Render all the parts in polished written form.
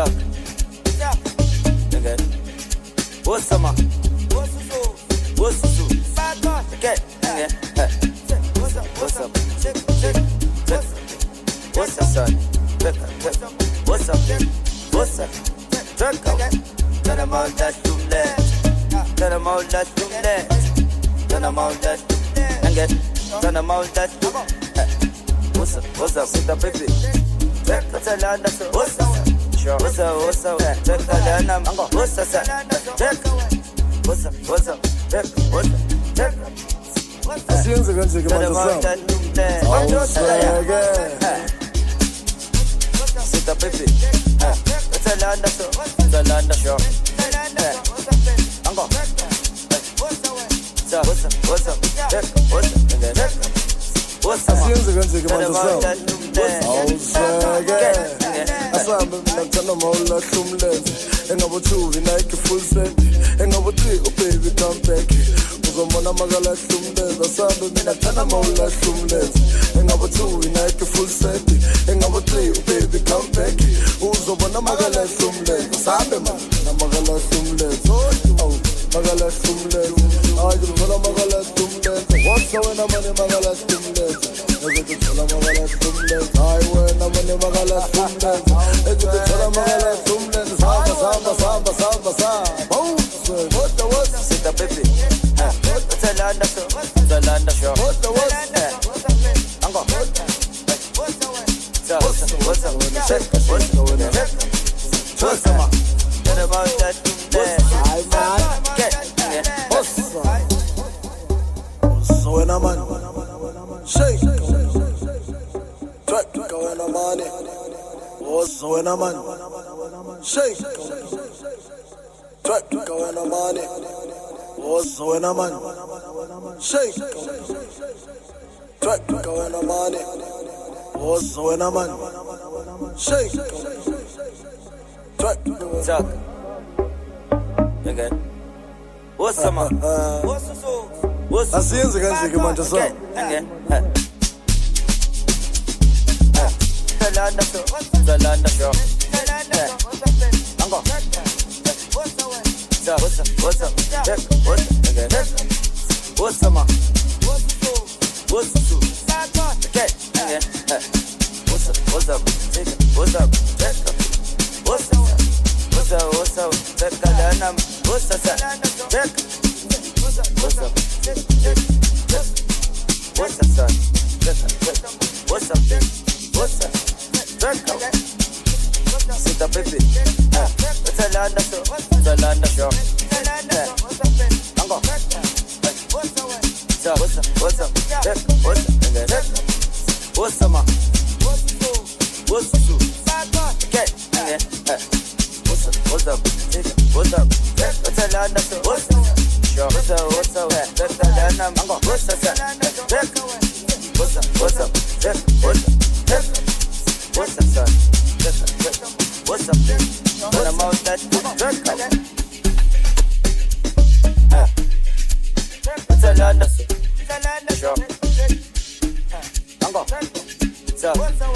Talk. Nigga. What's up, man? What's up? Okay. Nigga. What's up? What's up, son? What's up? What's up? Drink up. Tell them all that you let. Tell them all that you let. Tell them all that and get. Tell them all that you. What's up? What's up? Sit up, baby. What's up? What's up? Sure. What's up? What's up? What's up? What's up? What's up? What's up? Asiyenze kanje ke manje Sita baby. Talanda so. Talanda show. Ango. What's up? What's up? What's up? Asiyenze kanje ke manje asambe mina ngithanda mawula hlumlenze engabo 2 Nike full set engabo 3 baby come back uzomona makala hlumlenze asambe mina ngithanda mawula hlumlenze engabo 2 Nike full set engabo 3 baby come back uzomona makala hlumlenze asambe mina makala hlumlenze oh makala hlumlenze ay ngizona makala hlumlenze what's wena manje makala hlumlenze ngizothola makala hlumlenze ay wena manje makala hlumlenze ngizothola makala hlumlenze samba what's Sit up, baby. Talanda so. Talanda show. What's up? Ango. What's up? What's up? Tell them all that ay man so when I'm on shake track going on money so when I'm on shake track going on money so when I'm on shake track going on money so when I'm on shake track talk. Okay. What's up, man? What's up? Asiyenze kanje ke manje so Talanda so. Talanda show. Ango. What's up? What's up? What's up, man? What's up? Okay. What's up? What's up? What's up? What's up? What's up? Check out them. What's up? Check. What's up? What's up? What's up, son? What's up? What's up? Check out. Sit up, baby. Talanda so. Talanda show. Ango. What's up? What's up? Check. What's up, man? What's up? Okay. What's up? What's up? What's up? Talanda so. What's up? Sure. What's up? Talanda mango. What's up? What's up? What's up? What's up, son? What's up? When I'm out that drink. Talanda so. Sure. Mango. What's up? What's up?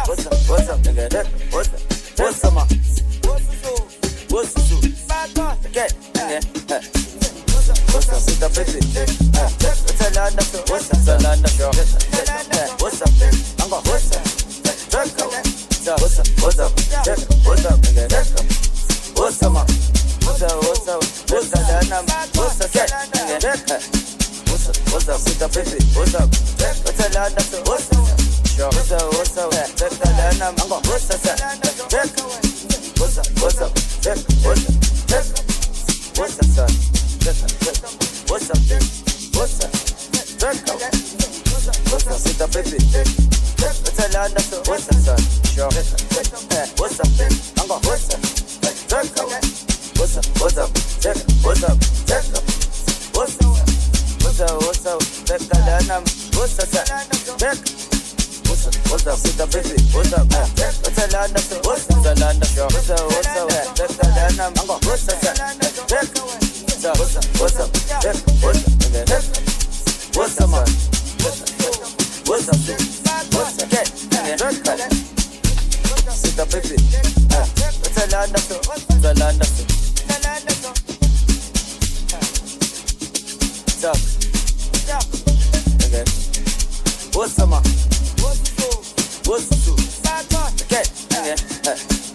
What's up? What's up? What's up, man? What's up? Okay. What's up? Sit up, baby. Talanda so. What's up? Talanda show. What's up? Ango. What's up? Drink up. What's up? What's up? What's up? What's up, man? What's up? What's up? What's up? What's up? What's up? Sit up, baby. What's up? Talanda so. What's up? Sure. What's up? Talanda mango. What's up? What's up? What's up? What's up, son? What's up? What's up? What's up? Sit up, baby. Talanda so. What's up, son? Sure. What's up? Mango. What's up? What's up? What's up? What's up? What's up? What's up? Talanda. What's up? What's up? Sit up, baby. What's up? Talanda so. What's up? Talanda show. What's up? Talanda mango. What's up? What's up? What's up? What's up, man? What's up? What's up? Sit up, baby. Zalanda so, Zalanda so. Talk. Okay. What's up, man? What's the truth? Okay.